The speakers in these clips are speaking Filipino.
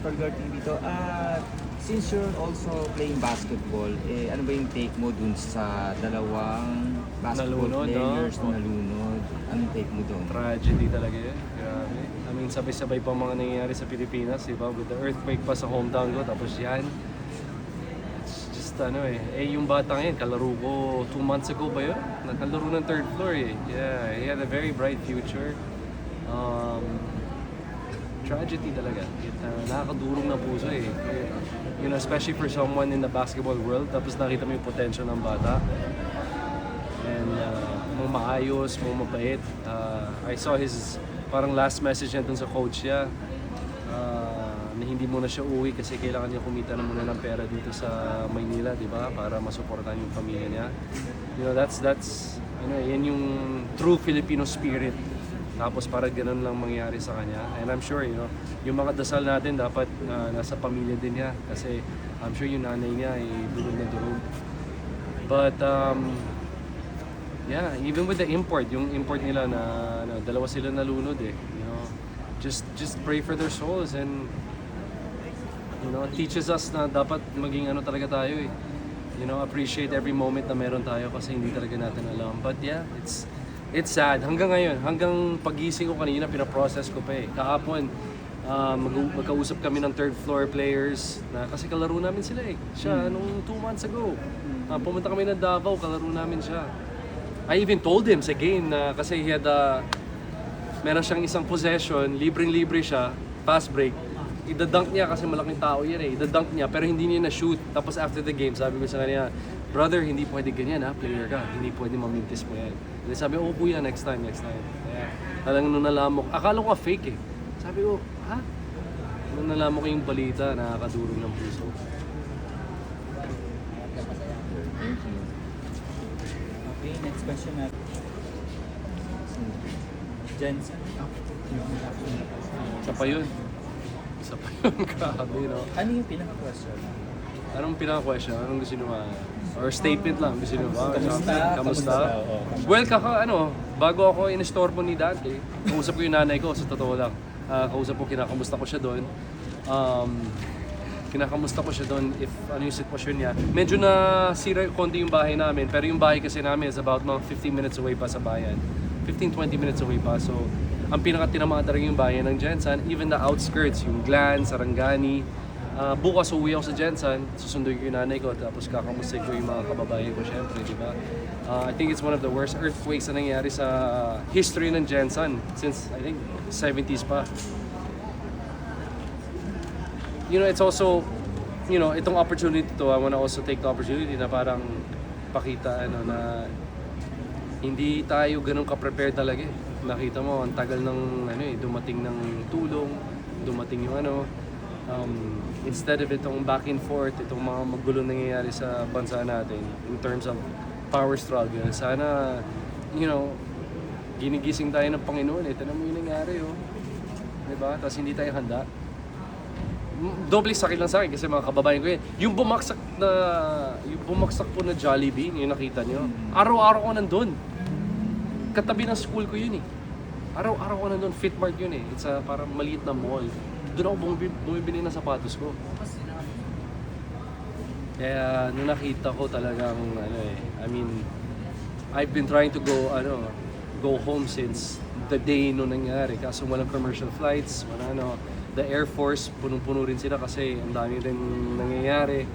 Trafalgar TV to. Since you're also playing basketball, ano ba yung take mo dun sa dalawang basketball Nalunod, players no? na nalunod? Anong take mo dun? Tragedy talaga yun. Grabe. I mean, sabay-sabay pa mga nangyayari sa Pilipinas, di ba? With the earthquake pa sa hometown ko, tapos yan. It's just yung batang yan, kalaro ko 2 months ago ba yun? Nakalaro ng third floor eh. Yeah, he had a very bright future. Tragedy talaga. Nakakadurong na puso eh. You know, especially for someone in the basketball world, tapos nakita mo yung potential ng bata. And mong maayos, mong mabait. I saw his parang last message niya dun sa coach niya na hindi muna siya uwi kasi kailangan niya kumita na muna ng pera dito sa Maynila, di ba? Para masuportahan yung pamilya niya. You know, that's yan yung true Filipino spirit. Tapos para ganun lang mangyari sa kanya. And I'm sure, you know, yung mga dasal natin dapat nasa pamilya din niya. Kasi I'm sure yung nanay niya ay durog na durog. But, yeah, even with the import, yung import nila na dalawa sila nalunod eh. You know, just pray for their souls and, you know, it teaches us na dapat maging talaga tayo eh. You know, appreciate every moment na meron tayo kasi hindi talaga natin alam. But yeah, it's sad. Hanggang ngayon, hanggang pagising ko kanina, pinaprocess ko pa eh. Kahapon, magkausap kami ng third floor players na kasi kalaro namin sila eh. Siya nung 2 months ago. Pumunta kami ng Davao, kalaro namin siya. I even told him sa game na kasi he had meron siyang isang possession, libreng-libre siya, fast break. Idadunk niya kasi malaking tao yan eh. Idadunk niya pero hindi niya na-shoot. Tapos after the game, sabi ko sa kanya, brother, hindi pwede ganyan ha, player ka. Hindi pwede mamintis mo yan. And sabi ko, oh kuya, next time. Kaya talagang nung nalaman ko, akala ko fake eh. Sabi ko, ha? Nung nalaman ko yung balita, nakakadurog ng puso. Thank you. Okay, next question na. Jensen. Isa pa yun. Grabe, no? Ano yung pinaka-question? Anong pinaka-question? Anong gusto nyo or statement lang, gusto nyo ba? Kamusta? Oo. Well, bago ako in-store po ni Dante, kausap ko yung nanay ko, sa totoo lang. Kausap ko, kinakamusta ko siya doon. Kinakamusta ko siya doon if ano yung sitwasyon niya. Medyo na sira konti yung bahay namin, pero yung bahay kasi namin is about mga 15 minutes away pa sa bayan. 15-20 minutes away pa. So, ang pinaka-tinamada rin yung bayan ng Jensen, even the outskirts, yung Glan, Sarangani. Bukas uwi ako sa Jensen, susunduin ko yung nanay ko, tapos kakamusta ko yung mga kababayan ko, syempre, di ba? I think it's one of the worst earthquakes na nangyari sa history ng Jensen since, I think, 70s pa. You know, it's also, you know, itong opportunity to, I wanna also take the opportunity na parang pakita, na hindi tayo ganun ka-prepared talaga eh. Nakita mo, ang tagal ng, dumating ng tulong, dumating yung instead of itong back and forth, itong mga magulo nangyayari sa bansa natin in terms of power struggle, sana, you know, ginigising tayo ng Panginoon eh. Tanong mo yung nangyari, oh. Diba? Tapos hindi tayo handa. Doble sakit lang sa akin kasi mga kababayan ko yun. Yung bumagsak po na Jollibee, yung nakita nyo, araw-araw ko nandun. Katabi ng school ko yun eh. Araw-araw ko nandun, Fitmart yun eh. It's a parang maliit na mall. Doon ako bumibili ng sapatos ko. Kaya nung nakita ko talagang I mean, I've been trying to go home since the day nung nangyari. Kaso walang commercial flights, the Air Force, punong-puno rin sila kasi ang dami rin nangyayari.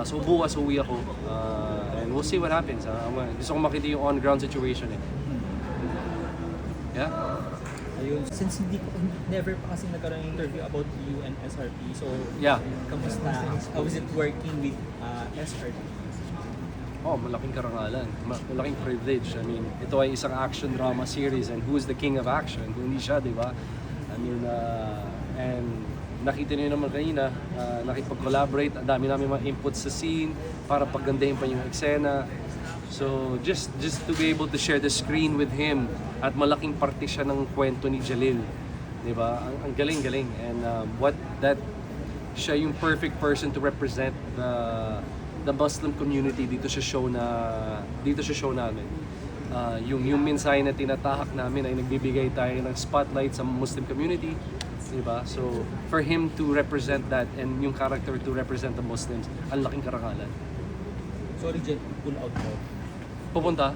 So bukas uwi ako and we'll see what happens. Gusto ko makita yung on-ground situation eh. Yeah? Ayun. Since never pa kasi nagkaroon ng interview about you and SRP, so Yeah. kamusta? How is it working with SRP? Oh, malaking karangalan, malaking privilege. I mean, ito ay isang action drama series and who's the king of action? Kung hindi siya, di ba? I mean, and nakita niyo naman kanina, nakipag-collaborate, ang dami namin mga inputs sa scene para paggandahin pa yung eksena. So, just to be able to share the screen with him at malaking parte siya ng kwento ni Jalil. Di ba? Ang galing-galing. And siya yung perfect person to represent the Muslim community dito sa show namin. Yung mensahe na tinatahak namin ay nagbibigay tayo ng spotlight sa Muslim community Diba? So, for him to represent that and yung character to represent the Muslims, ang laking karangalan. Sorry, Jen, pull out mo. Pupunta?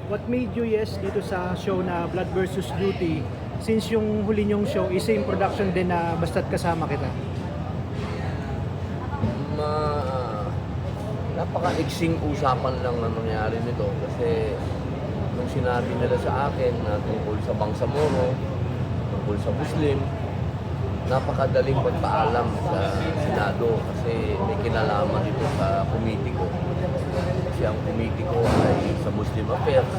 What made you yes dito sa show na Blood versus Beauty? Since yung huli nyong show is same production din na Basta't Kasama Kita. Napaka-iksing usapan lang na nangyari nito kasi nung sinabi nila sa akin na tungkol sa Bangsamoro, tungkol sa Muslim, napakadaling pagpaalam sa Senado kasi may kinalaman ito sa committee ko. Kasi ang committee ko ay sa Muslim Affairs.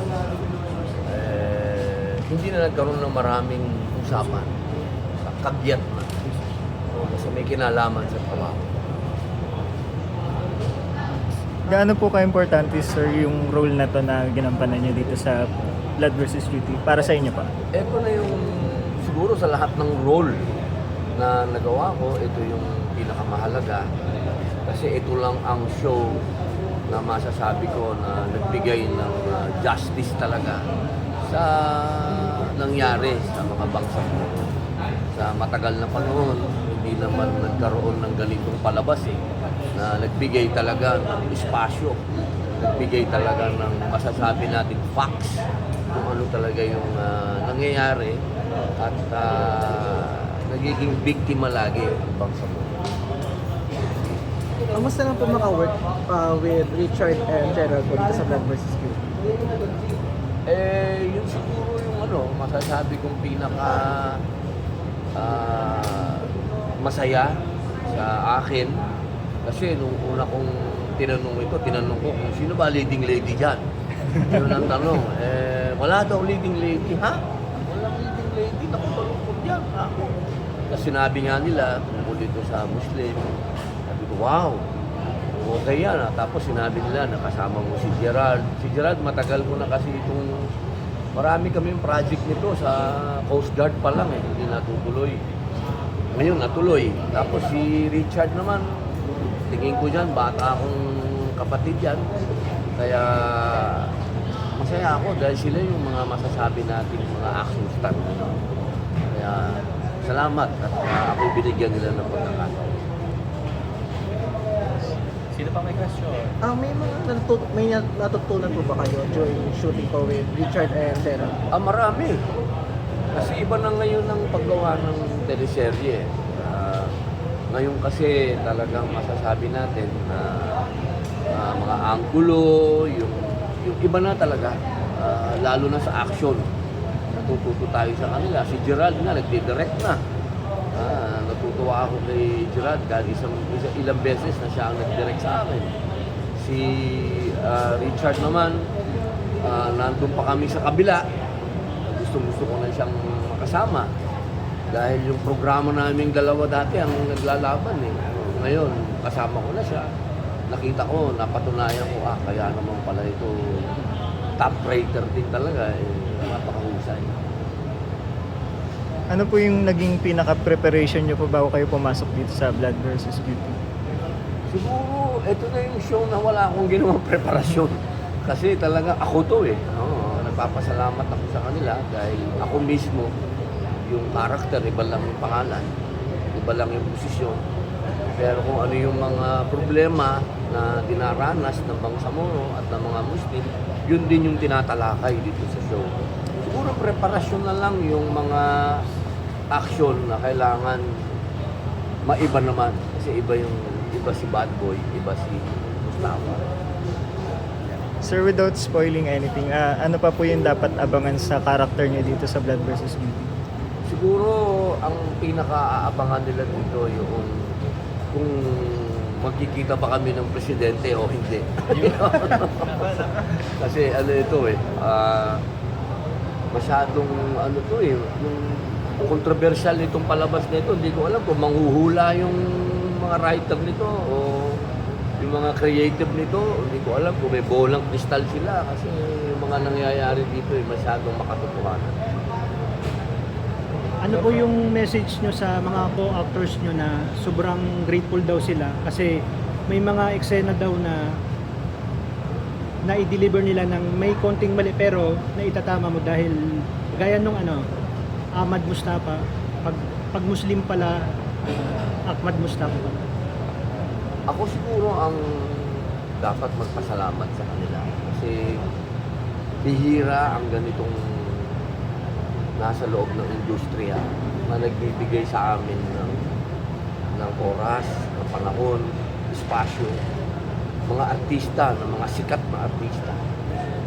Hindi na nagkaroon ng maraming usapan. Kagyat na. Kasi may kinalaman sa trabaho. Gaano po ka-importante, sir, yung role na to na ginampanan niyo dito sa Blood versus Beauty? Para sa inyo pa? Ito na yung siguro sa lahat ng role na nagawa ko, ito yung pinakamahalaga. Kasi ito lang ang show na masasabi ko na nagbigay ng justice talaga sa nangyari sa mga Bangsamoro. Sa matagal na panahon, hindi naman nagkaroon ng ganitong palabas na nagbigay talaga ng espasyo, nagbigay talaga ng masasabi natin facts kung ano talaga yung nangyayari at nagiging biktima lagi ang Bangsamoro. Kamusta lang po maka-work with Richard and Gerald po dito sa Blood versus Beauty? Yun siguro yung masasabi kong pinaka masaya sa akin. Kasi nung una kong tinanong ko kung sino ba leading lady dyan. Yun ang tanong. Wala daw leading lady. Ha? Walang leading lady. Naku, malungkot yan. Ako. Kasi sinabi nga nila tungkol dito sa Muslim. Sabi ko, wow. Okay yan. Tapos sinabi nila na kasama mo si Gerald. Si Gerald, matagal ko na kasi itong marami kaming project nito sa Coast Guard pa lang hindi natutuloy. Ngayon natuloy. Tapos si Richard naman, tingin ko dyan, bata akong kapatid yan. Kaya masaya ako dahil sila yung mga masasabi natin mga action stunt. Kaya salamat at ako binigyan nila ng pagkakataon. Sino pa may question? May natutunan po ba kayo during shooting po with Richard and Gerald? Marami. Kasi iba na ngayon ang paggawa ng teleserye. Ngayon kasi talagang masasabi natin na mga anggulo, yung iba na talaga, lalo na sa action. Natututo tayo sa kanila. Si Gerald na, nagdi-direct na. Natutuwa ako kay Gerald dahil ilang beses na siya ang nag-direct sa akin. Si Richard naman, nandun pa kami sa kabila. Gusto ko na siyang makasama. Dahil yung programa naming dalawa dati ang naglalaban Ngayon, kasama ko na siya. Nakita ko, napatunayan ko, kaya naman pala ito top rater din talaga. Napakahusay. Ano po yung naging pinaka-preparation niyo po bago kayo pumasok dito sa Blood versus Beauty? Siguro, ito na yung show na wala akong ginawang preparasyon. Kasi talaga ako to nagpapasalamat ako sa kanila dahil ako mismo, yung character, iba lang yung pangalan, iba lang yung posisyon. Pero kung ano yung mga problema na dinaranas ng Bangsamoro at ng mga Muslim, yun din yung tinatalakay dito sa show. Siguro preparasyon na lang yung mga action na kailangan maiba naman. Kasi iba si Bad Boy, iba si Mustafa. Sir, without spoiling anything, ano pa po yung dapat abangan sa character niyo dito sa Blood versus Beauty? Siguro ang pinaka-aabangan nila dito yung kung magkikita ba kami ng presidente o hindi. Kasi ito masyadong yung controversial nitong palabas nito, hindi ko alam kung manghuhula yung mga writer nito o yung mga creative nito, hindi ko alam kung may bolang kristal sila kasi yung mga nangyayari dito masyadong makatotohanan. Ano po yung message nyo sa mga co-actors nyo na sobrang grateful daw sila kasi may mga eksena daw na i-deliver nila ng may konting mali pero naitatama mo dahil gaya nung Ahmad Mustafa pag pag Muslim pala, Ahmad Mustafa? Ako siguro ang dapat magpasalamat sa kanila kasi bihira ang ganitong nasa loob ng industriya na nagbibigay sa amin ng oras, ng panahon, espasyo. Mga artista, ng mga sikat na artista.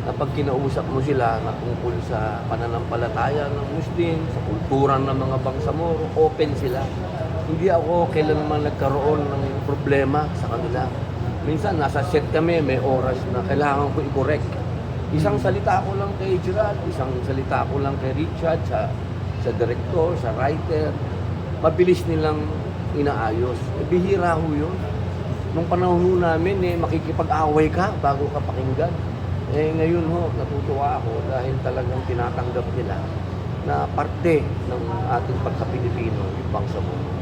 Na pag kinausap mo sila na tungkol sa pananampalataya ng Muslim, sa kultura ng mga Bangsamoro, open sila. Hindi ako kailanman nagkaroon ng problema sa kanila. Minsan, nasa set kami, may oras na kailangan ko i-correct. Isang salita ko lang kay Gerald, isang salita ko lang kay Richard, sa director, sa writer. Mabilis nilang inaayos. Bihira ho yun. Nung panahon ho namin, makikipag-away ka bago ka pakinggan. Ngayon ho, natutuwa ako dahil talagang tinatanggap nila na parte ng ating pagka-Pilipino, yung Bangsamoro.